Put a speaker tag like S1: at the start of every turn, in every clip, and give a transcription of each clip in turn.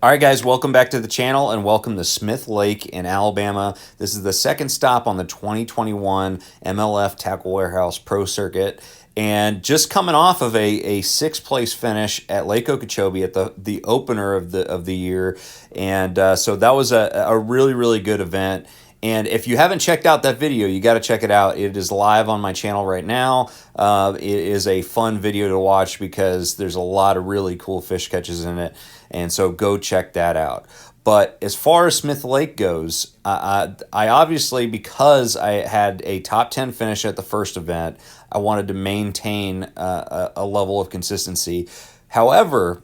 S1: All right, guys, welcome back to the channel and welcome to Smith Lake in Alabama. This is the second stop on the 2021 MLF Tackle Warehouse Pro Circuit. And just coming off of a sixth place finish at Lake Okeechobee at the opener of the year. And so that was a really good event. And if you haven't checked out that video, you got to check it out. It is live on my channel right now. It is a fun video to watch because there's a lot of really cool fish catches in it. And so go check that out. But as far as Smith Lake goes, I obviously, because I had a top 10 finish at the first event, I wanted to maintain a level of consistency. However,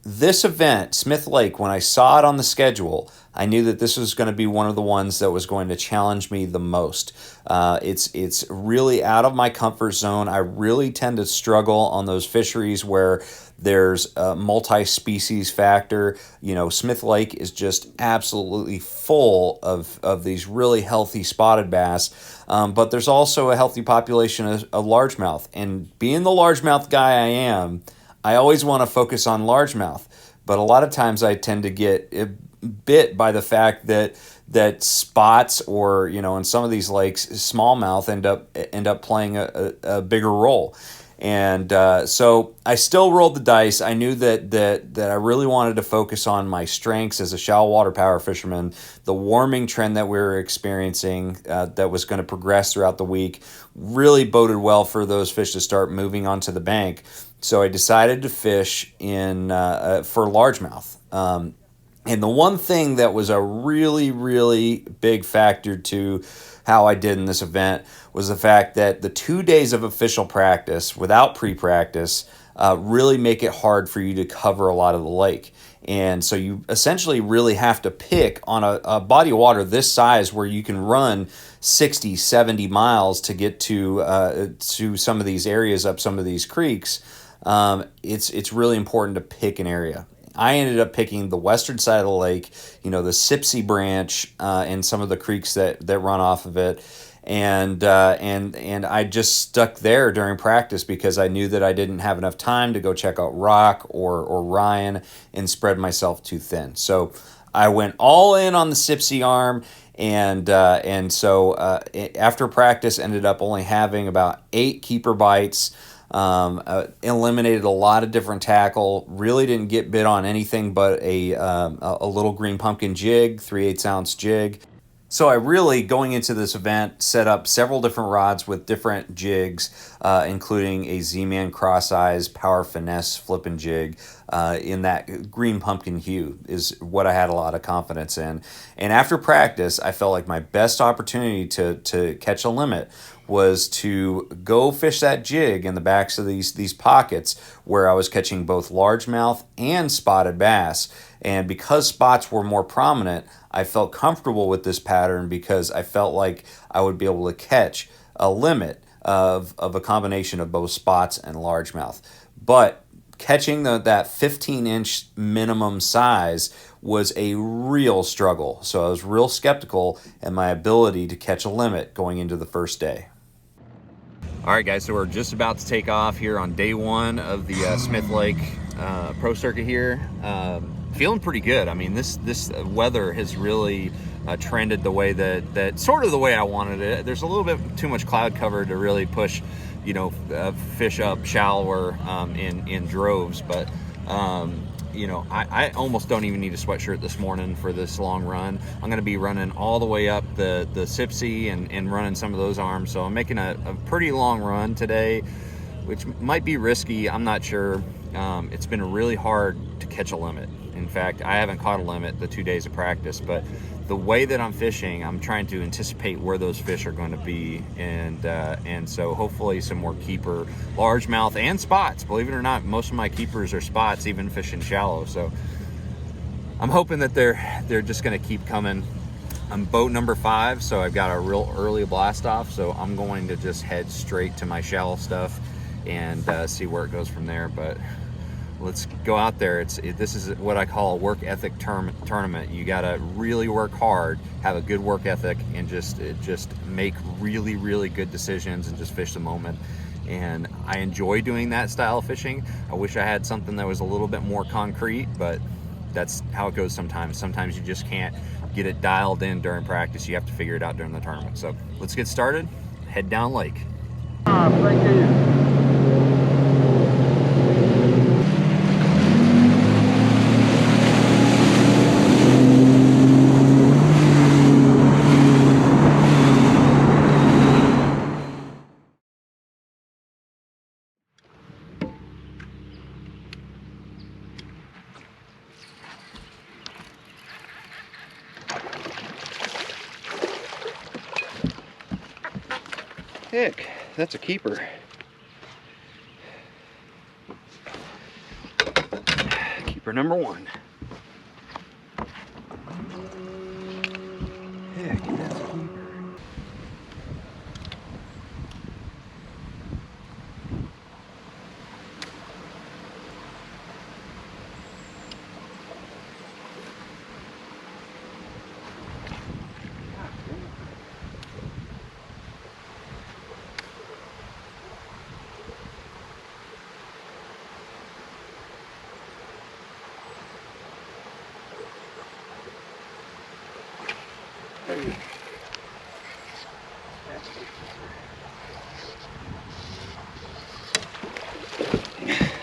S1: this event, Smith Lake, when I saw it on the schedule, I knew that this was going to be one of the ones that was going to challenge me the most. It's really out of my comfort zone. I really tend to struggle on those fisheries where there's a multi-species factor. You know, Smith Lake is just absolutely full of these really healthy spotted bass, but there's also a healthy population of largemouth. And being the largemouth guy I am, I always want to focus on largemouth, but a lot of times I tend to get bit by the fact that spots, or in some of these lakes, smallmouth end up playing a bigger role. And so I still rolled the dice. I knew that I really wanted to focus on my strengths as a shallow water power fisherman. The warming trend that we were experiencing that was going to progress throughout the week really boded well for those fish to start moving onto the bank. So I decided to fish for largemouth. And the one thing that was a really big factor to how I did in this event was the fact that the 2 days of official practice without pre-practice really make it hard for you to cover a lot of the lake. And so you essentially really have to pick on a body of water this size where you can run 60, 70 miles to get to some of these areas up some of these creeks. It's really important to pick an area. I ended up picking the western side of the lake, the Sipsey branch, and some of the creeks that run off of it. And I just stuck there during practice because I knew that I didn't have enough time to go check out Rock or Ryan and spread myself too thin. So I went all in on the Sipsey arm, and so after practice ended up only having about 8 keeper bites. Eliminated a lot of different tackle. Really didn't get bit on anything but a little green pumpkin jig, 3/8 ounce jig. So I really, going into this event, set up several different rods with different jigs, including a Z-Man Cross Eyes Power Finesse flipping jig in that green pumpkin hue is what I had a lot of confidence in. And after practice, I felt like my best opportunity to catch a limit was to go fish that jig in the backs of these pockets where I was catching both largemouth and spotted bass. And because spots were more prominent, I felt comfortable with this pattern because I felt like I would be able to catch a limit of a combination of both spots and largemouth. But catching that 15-inch minimum size was a real struggle. So I was real skeptical in my ability to catch a limit going into the first day. All right, guys, so we're just about to take off here on day one of the Smith Lake Pro Circuit here. Feeling pretty good. I mean, this weather has really trended the way that sort of the way I wanted it. There's a little bit too much cloud cover to really push, fish up shallower in droves. But I almost don't even need a sweatshirt this morning for this long run. I'm going to be running all the way up the Sipsey and running some of those arms. So I'm making a pretty long run today, which might be risky. I'm not sure. It's been really hard to catch a limit. In fact, I haven't caught a limit the 2 days of practice, but the way that I'm fishing, I'm trying to anticipate where those fish are going to be, and so hopefully some more keeper largemouth and spots. Believe it or not, most of my keepers are spots, even fishing shallow. So I'm hoping that they're just going to keep coming. I'm boat number 5, so I've got a real early blast off. So I'm going to just head straight to my shallow stuff and see where it goes from there. But let's go out there. This is what I call a work ethic tournament. You got to really work hard, have a good work ethic, and just make really good decisions and just fish the moment. And I enjoy doing that style of fishing. I wish I had something that was a little bit more concrete, but that's how it goes sometimes. Sometimes you just can't get it dialed in during practice. You have to figure it out during the tournament. So let's get started. Head down lake.
S2: Thank you.
S1: Heck, that's a keeper. Keeper number one. Heck, that's a keeper.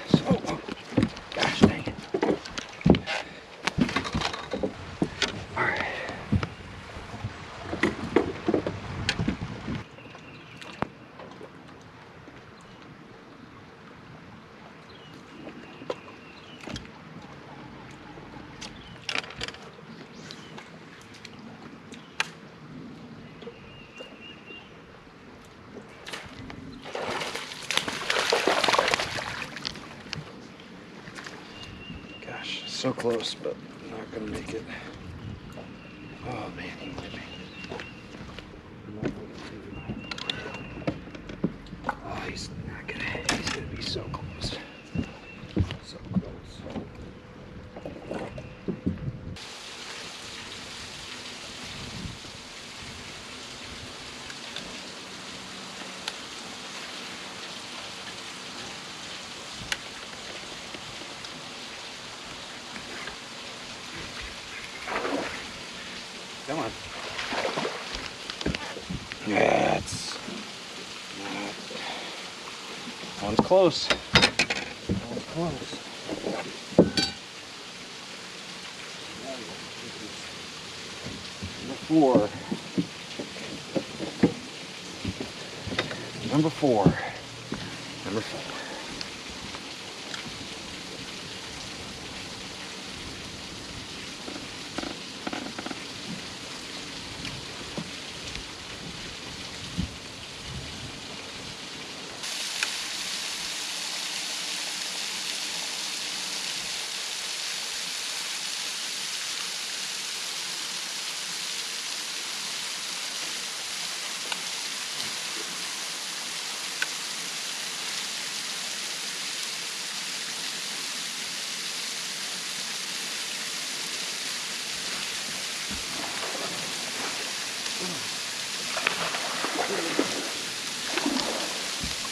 S1: So, gosh dang it. All right. Gosh, so close, but not gonna make it. Oh man, he hit me. Oh, he's not gonna hit. He's gonna be so close. So close. Come on. Yeah, it's not. One's close. One's close. Number four. Number four. Number four.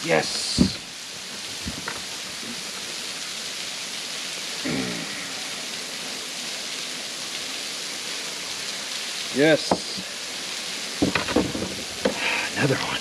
S1: Yes. Yes. Another one.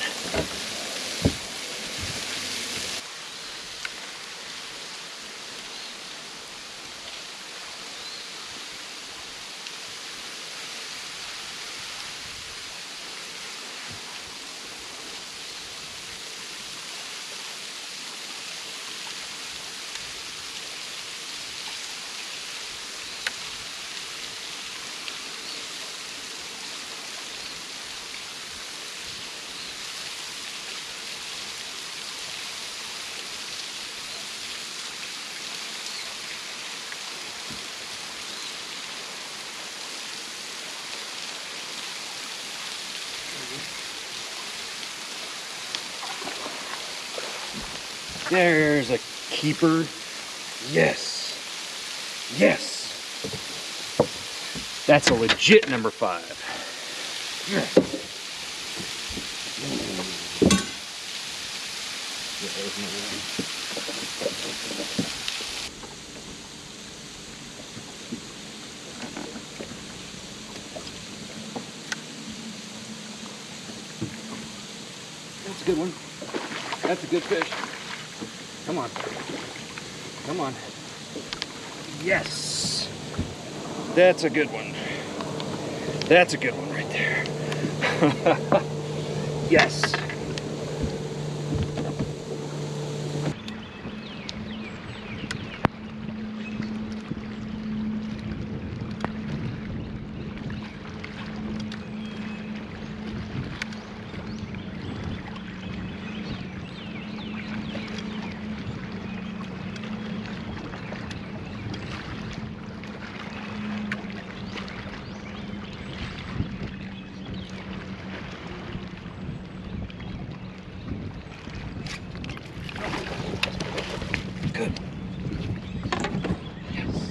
S1: There's a keeper. Yes. Yes. That's a legit number 5. good one. That's a good fish. Come on. Come on. Yes. That's a good one. That's a good one right there. Yes. Good. Yes.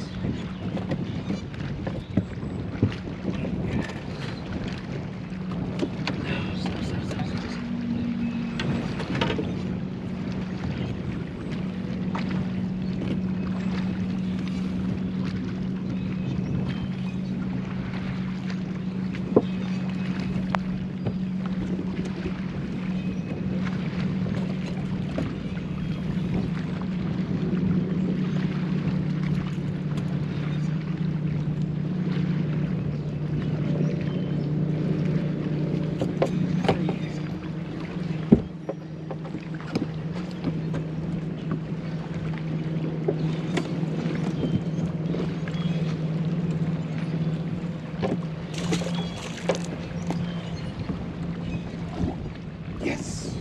S1: Yes.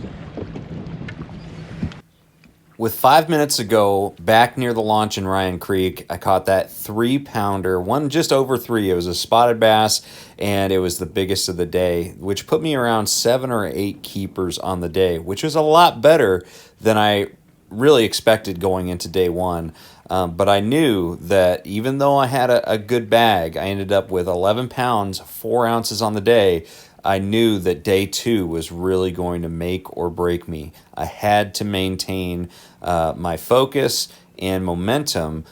S1: With 5 minutes to go, back near the launch in Ryan Creek, I caught that 3-pounder, one just over 3. It was a spotted bass, and it was the biggest of the day, which put me around 7 or 8 keepers on the day, which was a lot better than I really expected going into day one. But I knew that even though I had a good bag, I ended up with 11 pounds, 4 ounces on the day. I knew that day 2 was really going to make or break me. I had to maintain my focus and momentum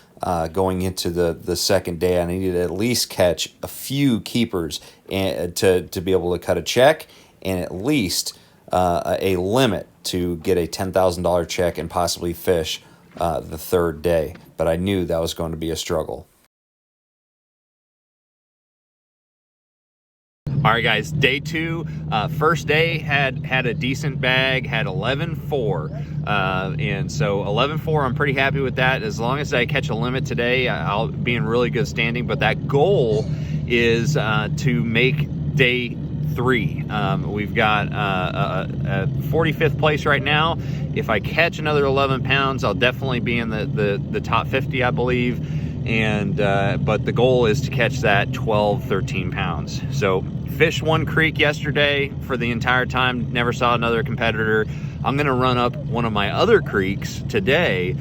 S1: going into the second day. I needed to at least catch a few keepers and to be able to cut a check, and at least a limit to get a $10,000 check and possibly fish the third day. But I knew that was going to be a struggle. All right, guys, day 2, first day had a decent bag, had 11.4, and so 11.4, I'm pretty happy with that. As long as I catch a limit today, I'll be in really good standing, but that goal is to make day 3. We've got a 45th place right now. If I catch another 11 pounds, I'll definitely be in the top 50, I believe. And but the goal is to catch that 12, 13 pounds. So fished one creek yesterday for the entire time, never saw another competitor. I'm gonna run up one of my other creeks today.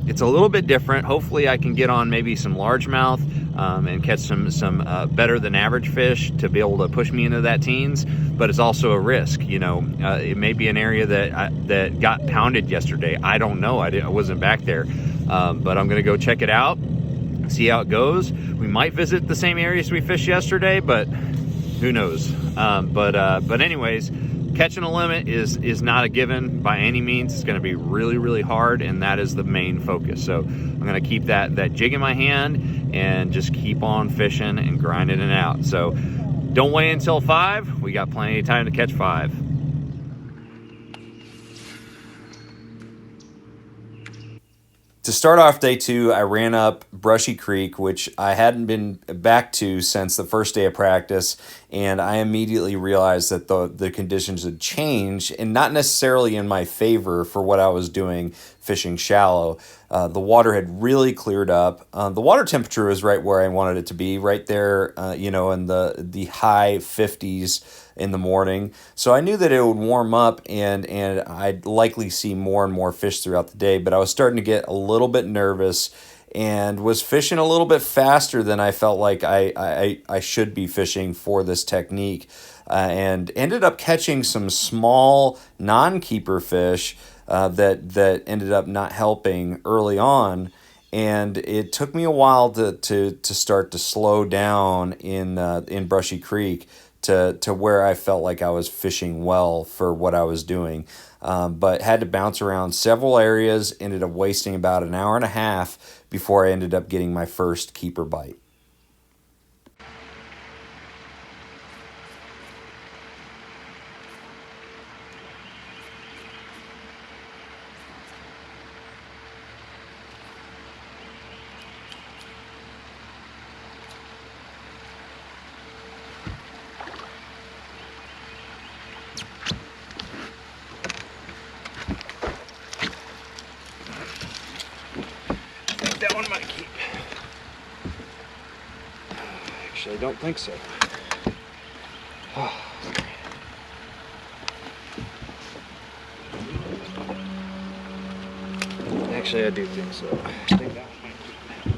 S1: It's a little bit different. Hopefully I can get on maybe some largemouth and catch some better than average fish to be able to push me into that teens, but it's also a risk. You know, it may be an area that got pounded yesterday. I don't know, I wasn't back there, but I'm gonna go check it out, see how it goes. We might visit the same areas we fished yesterday, but who knows. But anyways, catching a limit is not a given by any means. It's going to be really, really hard, and that is the main focus. So I'm going to keep that jig in my hand and just keep on fishing and grinding it out. So don't wait until 5. We got plenty of time to catch 5. To start off day 2, I ran up Brushy Creek, which I hadn't been back to since the first day of practice, and I immediately realized that the conditions had changed, and not necessarily in my favor for what I was doing fishing shallow. The water had really cleared up. The water temperature was right where I wanted it to be, right there, you know, in the high 50s in the morning. So I knew that it would warm up and I'd likely see more and more fish throughout the day, but I was starting to get a little bit nervous and was fishing a little bit faster than I felt like I should be fishing for this technique, and ended up catching some small non-keeper fish that ended up not helping early on. And it took me a while to start to slow down in Brushy Creek to where I felt like I was fishing well for what I was doing. But had to bounce around several areas, ended up wasting about an hour and a half before I ended up getting my first keeper bite.
S3: That one might keep. Actually, I don't think so. Actually, I do think so. I think that one might keep.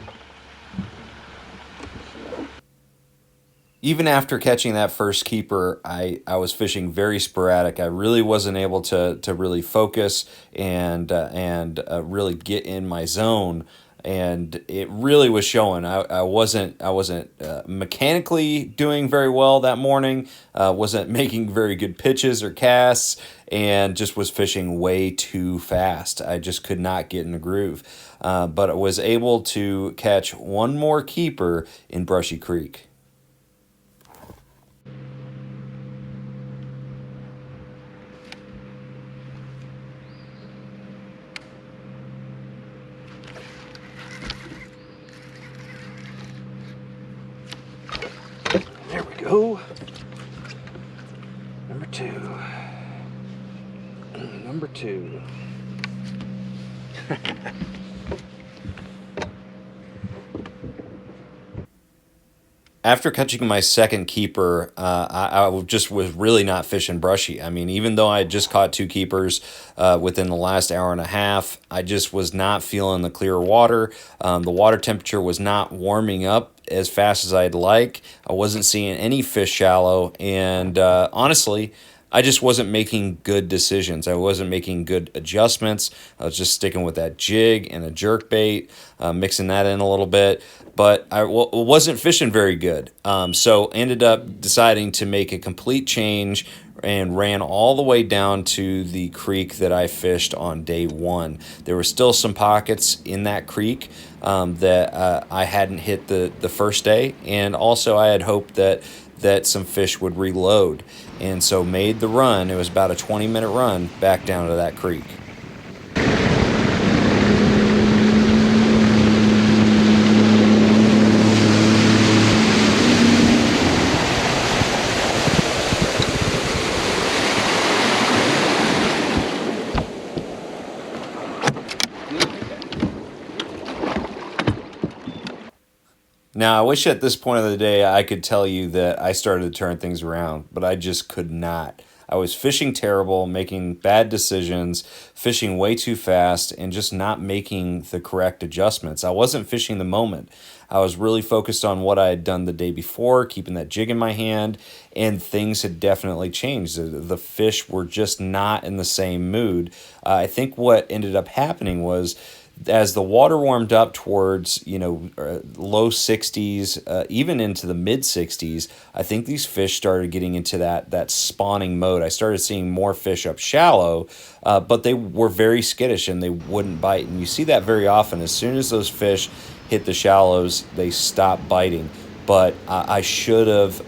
S1: Even after catching that first keeper, I was fishing very sporadic. I really wasn't able to really focus and really get in my zone, and it really was showing. I wasn't mechanically doing very well that morning. Wasn't making very good pitches or casts, and just was fishing way too fast. I just could not get in the groove. But I was able to catch one more keeper in Brushy Creek.
S3: There we go. Number two. Number two.
S1: After catching my second keeper, I just was really not fishing brushy. I mean, even though I had just caught two keepers within the last hour and a half, I just was not feeling the clear water. The water temperature was not warming up as fast as I'd like. I wasn't seeing any fish shallow, and honestly, I just wasn't making good decisions. I wasn't making good adjustments. I was just sticking with that jig and a jerk bait, mixing that in a little bit. But I wasn't fishing very good. So ended up deciding to make a complete change and ran all the way down to the creek that I fished on day one. There were still some pockets in that creek that I hadn't hit the first day, and also I had hoped that some fish would reload, and so made the run. It was about a 20-minute run back down to that creek. Now, I wish at this point of the day I could tell you that I started to turn things around, but I just could not. I was fishing terrible, making bad decisions, fishing way too fast, and just not making the correct adjustments. I wasn't fishing the moment. I was really focused on what I had done the day before, keeping that jig in my hand, and things had definitely changed. The fish were just not in the same mood. I think what ended up happening was, as the water warmed up towards low 60s, even into the mid 60s, I think these fish started getting into that spawning mode. I started seeing more fish up shallow, but they were very skittish and they wouldn't bite. And you see that very often. As soon as those fish hit the shallows, they stop biting. But I should have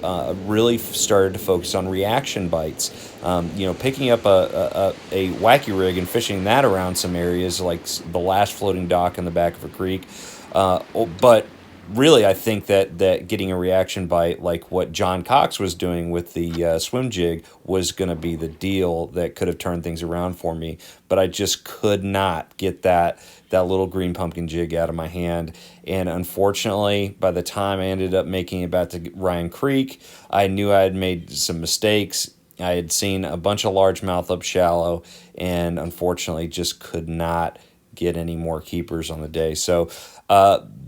S1: really started to focus on reaction bites. Picking up a wacky rig and fishing that around some areas like the last floating dock in the back of a creek. But really, I think that getting a reaction bite like what John Cox was doing with the swim jig was going to be the deal that could have turned things around for me. But I just could not get that little green pumpkin jig out of my hand. And unfortunately, by the time I ended up making it back to Ryan Creek, I knew I had made some mistakes. I had seen a bunch of largemouth up shallow, and unfortunately just could not get any more keepers on the day. So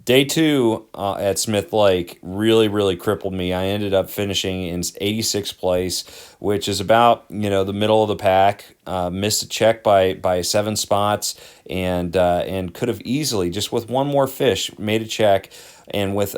S1: day two at Smith Lake really, really crippled me. I ended up finishing in 86th place, which is about the middle of the pack. Missed a check by 7 spots, and could have easily, just with one more fish, made a check. And with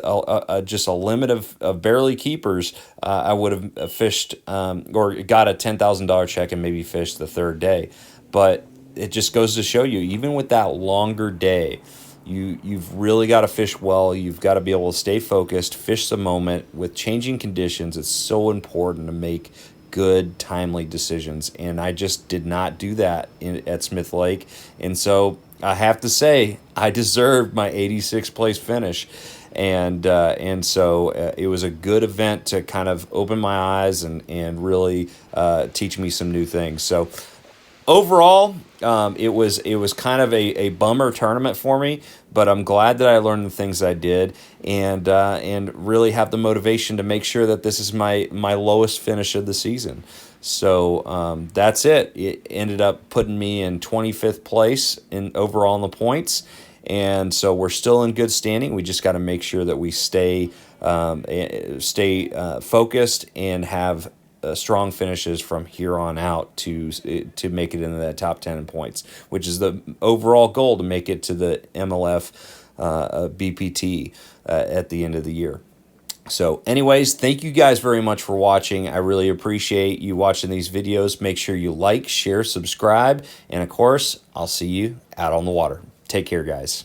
S1: just a limit of barely keepers, I would have fished or got a $10,000 check and maybe fished the third day. But it just goes to show you, even with that longer day, you've really got to fish well. You've got to be able to stay focused, fish the moment with changing conditions. It's so important to make good, timely decisions, and I just did not do that at Smith Lake. And so I have to say, I deserved my 86th place finish. And so it was a good event to kind of open my eyes and really teach me some new things. So overall, it was kind of a bummer tournament for me, but I'm glad that I learned the things I did, and really have the motivation to make sure that this is my lowest finish of the season. So that's it. It ended up putting me in 25th place in overall in the points, and so we're still in good standing. We just got to make sure that we stay focused and have strong finishes from here on out to make it into that top 10 in points, which is the overall goal, to make it to the MLF BPT at the end of the year. So anyways, thank you guys very much for watching. I really appreciate you watching these videos. Make sure you like, share, subscribe, and of course, I'll see you out on the water. Take care, guys.